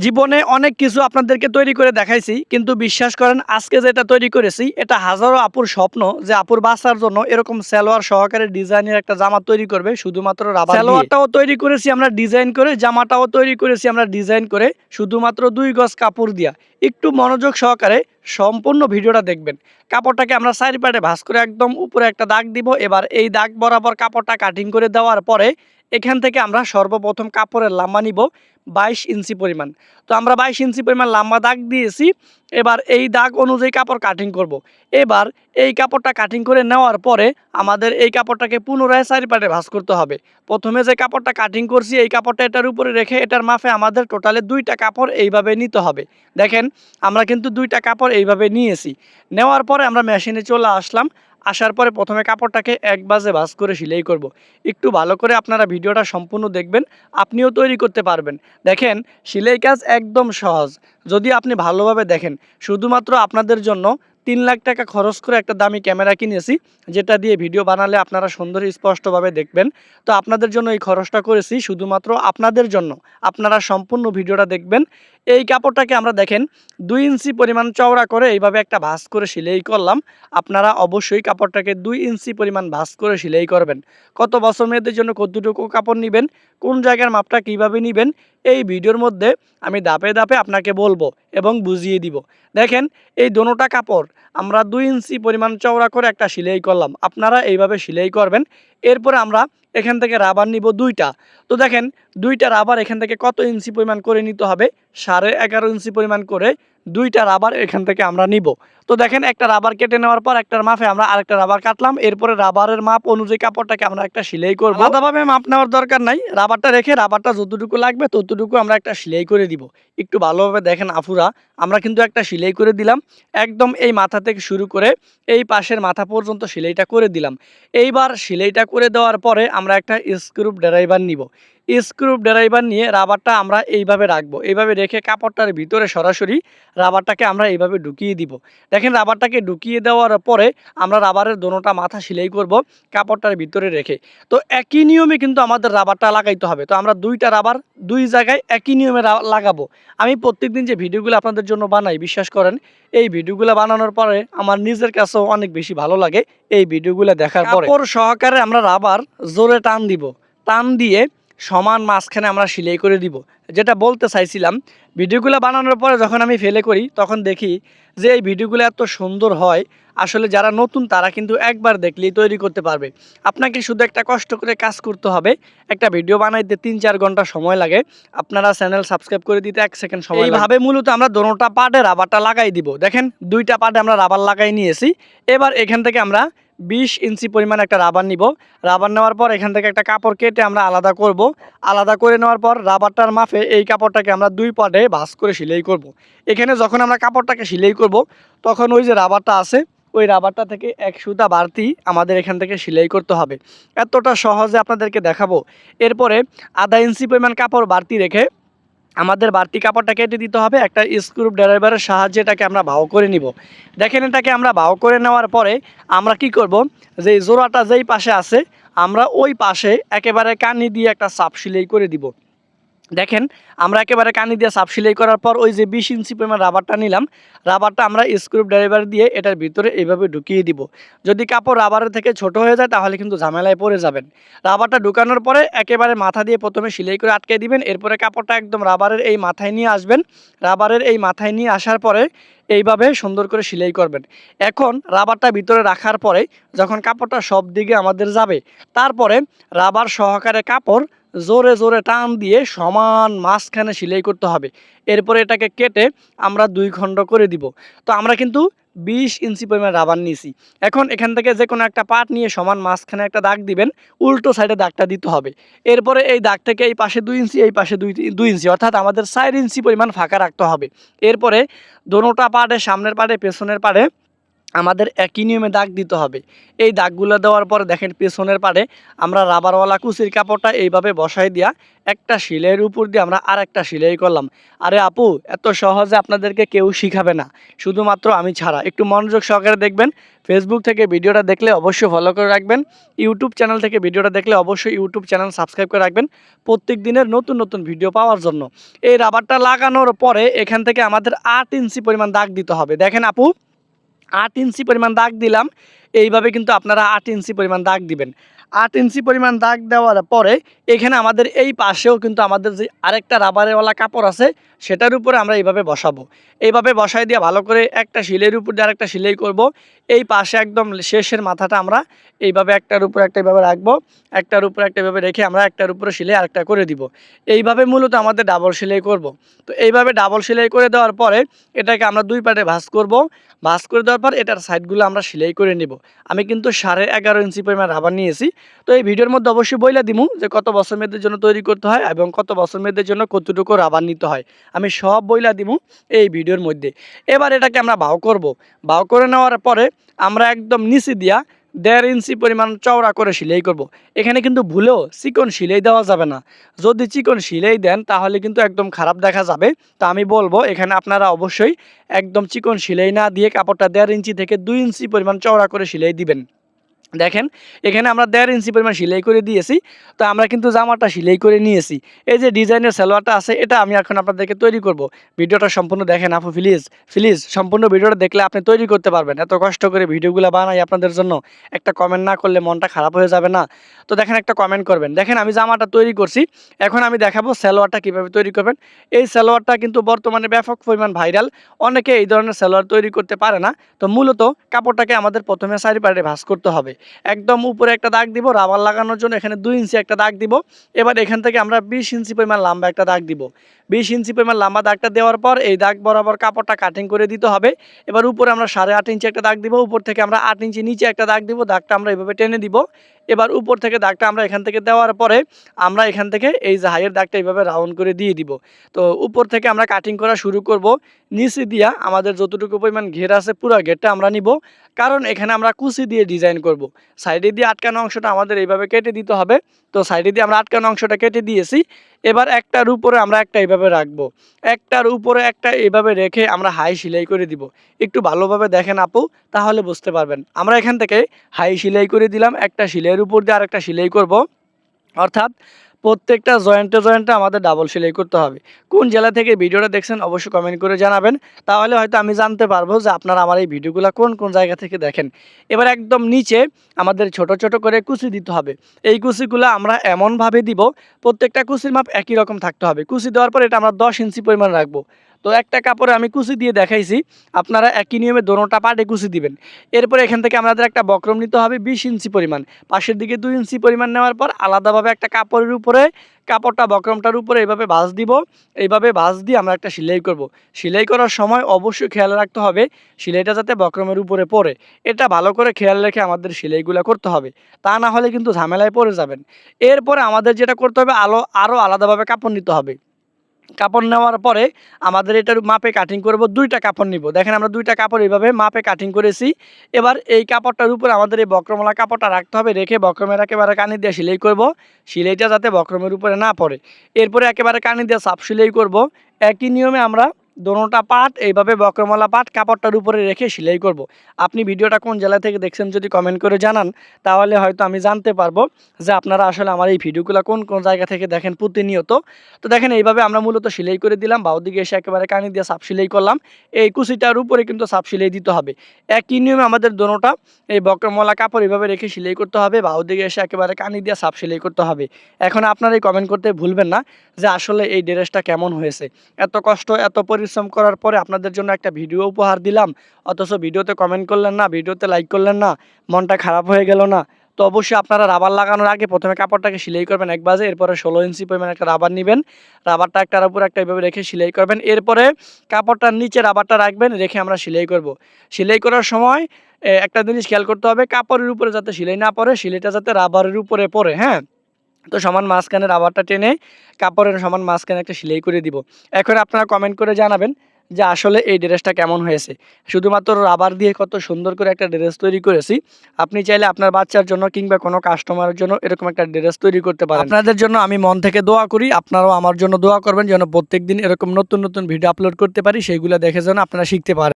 জীবনে অনেক কিছু আপনাদেরকে তৈরি করে দেখাইছি, কিন্তু বিশ্বাস করেন আজকে যেটা তৈরি করেছি এটা হাজারো আপুর স্বপ্ন যে আপুর বাচ্চার জন্য এরকম সালোয়ার সহকারে ডিজাইনের একটা জামা তৈরি করবে শুধুমাত্র রাবার দিয়ে। সালোয়ারটাও তৈরি করেছি আমরা ডিজাইন করে, জামাটাও তৈরি করেছি আমরা ডিজাইন করে, শুধুমাত্র 2 গজ কাপড় দিয়া। একটু মনোযোগ সহকারে সম্পূর্ণ ভিডিওটা দেখবেন। কাপড়টাকে আমরা চারি পাটে ভাঁজ করে একদম উপরে একটা দাগ দিব। এবার এই দাগ বরাবর কাপড়টা কাটিং করে দেওয়ার পরে এখান থেকে আমরা সর্বপ্রথম কাপড়ের লম্বা নিব 22 ইঞ্চি পরিমাণ। তো আমরা 22 ইঞ্চি পরিমাণ লম্বা দাগ দিয়েছি। এবার এই দাগ অনুযায়ী কাপড় কাটিং করব। এবার এই কাপড়টা কাটিং করে নেওয়ার পরে আমাদের এই কাপড়টাকে পুনরায় চারি পাটে ভাঁজ করতে হবে। প্রথমে যে কাপড়টা কাটিং করছি এই কাপড়টা এটার উপরে রেখে এটার মাপে আমাদের টোটালে 2টা কাপড় এইভাবে নিতে হবে। দেখেন আমরা কিন্তু 2টা কাপড় এইভাবে নিয়েছি। নেওয়ার পরে আমরা মেশিনে চলে আসলাম। আসার পরে প্রথমে কাপড়টাকে এক বাজে ভাঁজ করে সেলাই করব। একটু ভালো করে আপনারা ভিডিওটা সম্পূর্ণ দেখবেন, আপনিও তৈরি করতে পারবেন। দেখেন সেলাই কাজ একদম সহজ যদি আপনি ভালোভাবে দেখেন। শুধুমাত্র আপনাদের জন্য 3 লাখ টাকা খরচ করে একটা দামি ক্যামেরা কিনেছি, যেটা দিয়ে ভিডিও বানালে আপনারা সুন্দর স্পষ্টভাবে দেখবেন। তো আপনাদের জন্য এই খরচটা করেছি শুধুমাত্র আপনাদের জন্য। আপনারা সম্পূর্ণ ভিডিওটা দেখবেন। এই কাপড়টাকে আমরা দেখেন 2 ইঞ্চি পরিমাণ চওড়া করে এইভাবে একটা ভাঁজ করে সেলাই করলাম। আপনারা অবশ্যই কাপড়টাকে 2 ইঞ্চি পরিমাণ ভাঁজ করে সেলাই করবেন। কত বছর মেয়েদের জন্য কতটুকু কাপড় নেবেন, কোন জায়গার মাপটা কিভাবে নেবেন, এই ভিডিওর মধ্যে আমি ধাপে ধাপে আপনাকে বলবো এবং বুঝিয়ে দিব। দেখেন এই দোনোটা কাপড় আমরা 2 ইঞ্চি পরিমাণ চওড়া করে একটা সেলাই করলাম। আপনারা এইভাবে সেলাই করবেন। এরপরে আমরা এখান থেকে রাবার নিব 2টা। তো দেখেন 2টা রাবার এখান থেকে কত ইঞ্চি পরিমাণ করে নিতে হবে, 11.5 ইঞ্চি পরিমাণ করে 2টা রাবার এখান থেকে আমরা নিব। তো দেখেন একটা রাবার কেটে নেওয়ার পর একটার মাপে আমরা আরেকটা রাবার কাটলাম। এরপরে রাবারের মাপ অনুযায়ী কাপড়টাকে আমরা একটা সেলাই করব। আলাদাভাবে মাপ নেওয়ার দরকার নাই, রাবারটা রেখে রাবারটা যতটুকু লাগবে ততটুকু আমরা একটা সেলাই করে দিব। একটু ভালোভাবে দেখেন আফুরা, আমরা কিন্তু একটা সেলাই করে দিলাম। একদম এই মাথা থেকে শুরু করে এই পাশের মাথা পর্যন্ত সেলাইটা করে দিলাম। এইবার সেলাইটা করে দেওয়ার পরে আমরা একটা স্ক্রু ড্রাইভার নিব। স্ক্রু ড্রাইভার নিয়ে রাবারটা আমরা এইভাবে রাখবো। এইভাবে রেখে কাপড়টার ভিতরে সরাসরি রাবারটাকে আমরা এইভাবে ঢুকিয়ে দিব। দেখেন রাবারটাকে ঢুকিয়ে দেওয়ার পরে আমরা রাবারের দোনোটা মাথা সেলাই করব কাপড়টার ভিতরে রেখে। তো একই নিয়মে কিন্তু আমাদের রাবারটা লাগাইতে হবে। তো আমরা 2টা রাবার 2 জায়গায় একই নিয়মে লাগাবো। আমি প্রত্যেকদিন যে ভিডিওগুলো আপনাদের জন্য বানাই, বিশ্বাস করেন এই ভিডিওগুলো বানানোর পরে আমার নিজের কাছেও অনেক বেশি ভালো লাগে এই ভিডিওগুলো দেখার পরে। কাপড় সহকারে আমরা রাবার জোরে টান দিব। টান দিয়ে সমান মাঝখানে আমরা সেলাই করে দিব। যেটা বলতে চাইছিলাম, ভিডিওগুলো বানানোর পরে যখন আমি ফেলে করি তখন দেখি যে এই ভিডিওগুলো এত সুন্দর হয়। আসলে যারা নতুন তারা কিন্তু একবার দেখলেই তৈরি করতে পারবে। আপনাকে শুধু একটা কষ্ট করে কাজ করতে হবে। একটা ভিডিও বানাইতে 3-4 ঘন্টা সময় লাগে। আপনারা চ্যানেল সাবস্ক্রাইব করে দিতে 1 সেকেন্ড সময় লাগে। এইভাবে মূলত আমরা দোনোটা পার্টে রাবারটা লাগাই দিব। দেখেন 2টা পার্টে আমরা রাবার লাগাই নিয়েছি। এবার এখান থেকে আমরা 20 ইঞ্চি পরিমাণ একটা রাবার নিব। রাবার নেওয়ার পর এখান থেকে একটা কাপড় কেটে আমরা আলাদা করব। আলাদা করে নেওয়ার পর রাবারটার মাপে এই কাপড়টাকে আমরা 2 পার্টে ভাঁজ করে সেলাই করব। এখানে যখন আমরা কাপড়টাকে সেলাই করব তখন ওই যে রাবারটা আছে ওই রাবারটা থেকে 1 সুতা বাড়তি আমাদের এখান থেকে সেলাই করতে হবে। এতটা সহজে আপনাদেরকে দেখাবো। এরপরে আধা ইঞ্চি পরিমাণ কাপড় বাড়তি রেখে আমাদের বাড়তি কাপড়টা কেটে দিতে হবে। একটা স্ক্রু ড্রাইভারের সাহায্যে এটাকে আমরা বাও করে নিব। দেখেন এটাকে আমরা বাও করে নেওয়ার পরে আমরা কি করব, যে জোড়াটা যেই পাশে আছে আমরা ওই পাশে একেবারে কানি দিয়ে একটা চাপ সেলাই করে দিব। দেখেন আমরা একেবারে কানি দিয়ে চাপ সেলাই করার পর ওই যে 20 ইঞ্চি পরিমাণ রাবারটা নিলাম, রাবারটা আমরা স্ক্রু ড্রাইভার দিয়ে এটার ভিতরে এইভাবে ঢুকিয়ে দিব। যদি কাপড় রাবারের থেকে ছোট হয়ে যায় তাহলে কিন্তু ঝামেলায় পড়ে যাবেন। রাবারটা ঢুকানোর পরে একেবারে মাথা দিয়ে প্রথমে সেলাই করে আটকে দিবেন। এরপরে কাপড়টা একদম রাবারের এই মাথায় নিয়ে আসবেন। রাবারের এই মাথায় নিয়ে আসার পরে এইভাবে সুন্দর করে সেলাই করবেন। এখন রাবারটা ভিতরে রাখার পরে যখন কাপড়টা সব দিকে আমাদের যাবে, তারপরে রাবার সহকারে কাপড় জোরে জোরে টান দিয়ে সমান মাঝখানে সেলাই করতে হবে। এরপরে এটাকে কেটে আমরা 2 খণ্ড করে দিব। তো আমরা কিন্তু 20 ইঞ্চি পরিমাণ রাবার নিয়েছি। এখন এখান থেকে যে কোনো একটা পার্ট নিয়ে সমান মাঝখানে একটা দাগ দিবেন, উল্টো সাইডে দাগটা দিতে হবে। এরপরে এই দাগটাকে এই পাশে 2 ইঞ্চি এই পাশে 2 ইঞ্চি অর্থাৎ আমাদের 4 ইঞ্চি পরিমাণ ফাঁকা রাখতে হবে। এরপরে দোনোটা পার্টে, সামনের পার্টে পেছনের পার্টে আমাদের একই নিয়মে দাগ দিতে হবে। এই দাগগুলো দেওয়ার পরে দেখেন পেছনের পাড়ে আমরা রাবারওয়ালা কুচির কাপড়টা এইভাবে বসাই দিয়া একটা সেলাইয়ের উপর দিয়ে আমরা আরেকটা সেলাই করলাম। আরে আপু, এত সহজে আপনাদেরকে কেউ শিখাবে না, শুধুমাত্র আমি ছাড়া। একটু মনোযোগ সহকারে দেখবেন। ফেসবুক থেকে ভিডিওটা দেখলে অবশ্যই ফলো করে রাখবেন। ইউটিউব চ্যানেল থেকে ভিডিওটা দেখলে অবশ্যই ইউটিউব চ্যানেল সাবস্ক্রাইব করে রাখবেন প্রত্যেক দিনের নতুন নতুন ভিডিও পাওয়ার জন্য। এই রাবারটা লাগানোর পরে এখান থেকে আমাদের 8 ইঞ্চি পরিমাণ দাগ দিতে হবে। দেখেন আপু, 8 ইঞ্চি পরিমাণ দাগ দিলাম। এইভাবে কিন্তু আপনারা 8 ইঞ্চি পরিমাণ দাগ দিবেন। 8 ইঞ্চি পরিমাণ দাগ দেওয়ার পরে এখানে আমাদের এই পাশেও কিন্তু আমাদের যে আরেকটা রাবারেওয়ালা কাপড় আছে সেটার উপরে আমরা এইভাবে বসাবো। এইভাবে বসাই দিয়ে ভালো করে একটা সেলাইয়ের উপর দিয়ে আরেকটা সেলাই করব। এই পাশে একদম শেষের মাথাটা আমরা এইভাবে একটার উপর একটা এইভাবে রাখবো। একটার উপর একটা এইভাবে রেখে আমরা একটার উপরে সেলাই আরেকটা করে দিব। এইভাবে মূলত আমাদের ডাবল সেলাই করব। তো এইভাবে ডাবল সেলাই করে দেওয়ার পরে এটাকে আমরা দুই পাটে ভাঁজ করব। ভাঁজ করে দেওয়ার পর এটার সাইডগুলো আমরা সেলাই করে নিব। আমি কিন্তু 11.5 ইঞ্চি পরিমাণ রাবার নিয়েছি। তো এই ভিডিওর মধ্যে অবশ্যই বইলা দিমু যে কত বছর মেয়েদের জন্য তৈরি করতে হয় এবং কত বছর মেয়েদের জন্য কতটুকু রাবার নিতে হয়। আমি সব বইলা দিমু এই ভিডিওর মধ্যে। এবার এটাকে আমরা বাও করব। বাও করে নেওয়ার পরে আমরা একদম নিচে দিয়া 1.5 ইঞ্চি পরিমাণ চওড়া করে সেলাই করব। এখানে কিন্তু ভুলেও চিকন সেলাই দেওয়া যাবে না। যদি চিকন সেলাই দেন তাহলে কিন্তু একদম খারাপ দেখা যাবে। তা আমি বলবো এখানে আপনারা অবশ্যই একদম চিকন সেলাই না দিয়ে কাপড়টা 1.5 ইঞ্চি থেকে 2 ইঞ্চি পরিমাণ চওড়া করে সেলাই দিবেন। দেখেন এখানে আমরা 1.5 ইঞ্চি পরিমাণ সেলাই করে দিয়েছি। তো আমরা কিন্তু জামাটা সেলাই করে নিয়েছি। এই যে ডিজাইনের সালোয়ারটা আছে এটা আমি এখন আপনাদেরকে তৈরি করব। ভিডিওটা সম্পূর্ণ দেখেন আপু, প্লিজ প্লিজ সম্পূর্ণ ভিডিওটা দেখলে আপনি তৈরি করতে পারবেন। এত কষ্ট করে ভিডিওগুলো বানাই আপনাদের জন্য, একটা কমেন্ট না করলে মনটা খারাপ হয়ে যাবে না? তো দেখেন একটা কমেন্ট করবেন। দেখেন আমি জামাটা তৈরি করছি, এখন আমি দেখাবো সালোয়ারটা কীভাবে তৈরি করবেন। এই সালোয়ারটা কিন্তু বর্তমানে ব্যাপক পরিমাণ ভাইরাল। অনেকে এই ধরনের সালোয়ার তৈরি করতে পারে না। তো মূলত কাপড়টাকে আমাদের প্রথমে চারিপাশে ভাঁজ করতে হবে। একদম উপরে একটা দাগ দিব রাবার লাগানোর জন্য, এখানে 2 ইঞ্চি একটা দাগ দিব। এবার এখান থেকে আমরা 20 ইঞ্চি পরিমাণ লম্বা একটা দাগ দিব। 20 ইঞ্চি পরিমাণ লম্বা দাগটা দেওয়ার পর এই দাগ বরাবর কাপড়টা কাটিং করে দিতে হবে। এবার উপরে আমরা 8.5 ইঞ্চি একটা দাগ দিব, উপর থেকে আমরা 8 ইঞ্চি নিচে একটা দাগ দিব। দাগটা আমরা এইভাবে টেনে দিব। এবার উপর থেকে দাগটা আমরা এখান থেকে দেওয়ার পরে আমরা এখান থেকে এই যে হাইয়ের দাগটা এইভাবে রাউন্ড করে দিয়ে দিব। তো উপর থেকে আমরা কাটিং করা শুরু করব। নিচে দিয়া আমাদের যতটুকু পরিমাণ ঘের আছে পুরো ঘেরটা আমরা নিব, কারণ এখানে আমরা কুচি দিয়ে ডিজাইন করব। সাইডে দিয়ে আটকানো অংশটা আমাদের এইভাবে কেটে দিতে হবে। তো সাইডে দিয়ে আমরা আটকানো অংশটা কেটে দিয়েছি। এবার একটার উপরে আমরা একটা এইভাবে রাখবো, একটার উপরে একটা এইভাবে রেখে আমরা হাই সেলাই করে দিব। একটু ভালোভাবে দেখেন আপু, তাহলে বুঝতে পারবেন। আমরা এখান থেকে হাই সেলাই করে দিলাম, একটা সেলাইয়ের উপর দিয়ে আরেকটা সেলাই করব। অর্থাৎ প্রত্যেকটা জয়েন্টে জয়েন্টে আমাদের ডাবল সেলাই করতে হবে। কোন জেলা থেকে ভিডিওটা দেখছেন অবশ্যই কমেন্ট করে জানাবেন, তাহলে হয়তো আমি জানতে পারবো যে আপনারা আমার এই ভিডিওগুলো কোন কোন জায়গা থেকে দেখেন। এবার একদম নিচে আমাদের ছোট ছোট করে কুচি দিতে হবে। এই কুচিগুলো আমরা এমনভাবে দিব, প্রত্যেকটা কুচির মাপ একই রকম থাকতে হবে। কুচি দেওয়ার পর এটা আমরা 10 ইঞ্চি পরিমাণ রাখবো। তো একটা কাপড়ে আমি কুচি দিয়ে দেখাইছি, আপনারা একই নিয়মে দোনোটা পাটে কুচি দিবেন। এরপরে এখান থেকে আমাদের একটা বক্রম নিতে হবে 20 ইঞ্চি পরিমাণ, পাশের দিকে 2 ইঞ্চি পরিমাণ নেওয়ার পর আলাদাভাবে একটা কাপড়ের উপরে কাপড়টা বক্রমটার উপরে এইভাবে ভাঁজ দিব। এইভাবে ভাঁজ দিয়ে আমরা একটা সেলাই করব। সেলাই করার সময় অবশ্যই খেয়াল রাখতে হবে সেলাইটা যাতে বক্রমের উপরে পড়ে। এটা ভালো করে খেয়াল রেখে আমাদের সেলাইগুলো করতে হবে, তা না হলে কিন্তু ঝামেলায় পড়ে যাবেন। এরপরে আমাদের যেটা করতে হবে আরও আলাদাভাবে কাপড় নিতে হবে। কাপড় নেওয়ার পরে আমাদের এটার মাপে কাটিং করব, 2টা কাপড় নিব। দেখেন আমরা 2টা কাপড় এইভাবে মাপে কাটিং করেছি। এবার এই কাপড়টার উপর আমাদের এই বক্রমলা কাপড়টা রাখতে হবে, রেখে বক্রমের একেবারে কানি দিয়ে সেলাই করব, সেলাইটা যাতে বক্রমের উপরে না পড়ে। এরপরে একেবারে কানি দিয়ে সাপ সেলাই করব। একই নিয়মে আমরা দোনোটা পাট এইভাবে বক্রমলা পাট কাপড়টার উপরে রেখে সেলাই করব। আপনি ভিডিওটা কোন জেলা থেকে দেখছেন যদি কমেন্ট করে জানান, তাহলে হয়তো আমি জানতে পারবো যে আপনারা আসলে আমার এই ভিডিওগুলো কোন কোন জায়গা থেকে দেখেন প্রতিনিয়ত। তো দেখেন এইভাবে আমরা মূলত সেলাই করে দিলাম, বাউ দিকে এসে একেবারে কানি দিয়ে সাপ সেলাই করলাম। এই কুচিটার উপরে কিন্তু সাপ সেলাই দিতে হবে। একই নিয়মে আমাদের দোনোটা এই বক্রমলা কাপড় এইভাবে রেখে সেলাই করতে হবে, বাউ দিকে এসে একেবারে কানি দিয়ে সাপ সেলাই করতে হবে। এখন আপনারা এই কমেন্ট করতে ভুলবেন না যে আসলে এই ড্রেসটা কেমন হয়েছে। এত কষ্ট এত পরিশ্রম করার পরে আপনাদের জন্য একটা ভিডিও উপহার দিলাম, অথচ ভিডিওতে কমেন্ট করলেন না, ভিডিওতে লাইক করলেন না, মনটা খারাপ হয়ে গেল না? তো অবশ্যই আপনারা রাবার লাগানোর আগে প্রথমে কাপড়টাকে সেলাই করবেন এক বাজে, এরপরে 16 ইঞ্চি পরিমাণ একটা রাবার নেবেন, রাবারটা একটার উপর একটা এইভাবে রেখে সেলাই করবেন। এরপরে কাপড়টার নিচে রাবারটা রাখবেন, রেখে আমরা সেলাই করব। সেলাই করার সময় একটা জিনিস খেয়াল করতে হবে, কাপড়ের উপরে যাতে সেলাই না পড়ে, সেলাইটা যাতে রাবারের উপরে পড়ে। হ্যাঁ, তো সমান মাঝখানে রাবারটা টেনে কাপড়ের সমান মাঝখানে একটা সেলাই করে দিব। এখন আপনারা কমেন্ট করে জানাবেন যে আসলে এই ড্রেসটা কেমন হয়েছে। শুধুমাত্র রাবার দিয়ে কত সুন্দর করে একটা ড্রেস তৈরি করেছি। আপনি চাইলে আপনার বাচ্চার জন্য কিংবা কোনো কাস্টমারের জন্য এরকম একটা ড্রেস তৈরি করতে পারেন। আপনাদের জন্য আমি মন থেকে দোয়া করি, আপনারাও আমার জন্য দোয়া করবেন যেন প্রত্যেকদিন এরকম নতুন নতুন ভিডিও আপলোড করতে পারি, সেইগুলো দেখে যেন আপনারা শিখতে পারেন।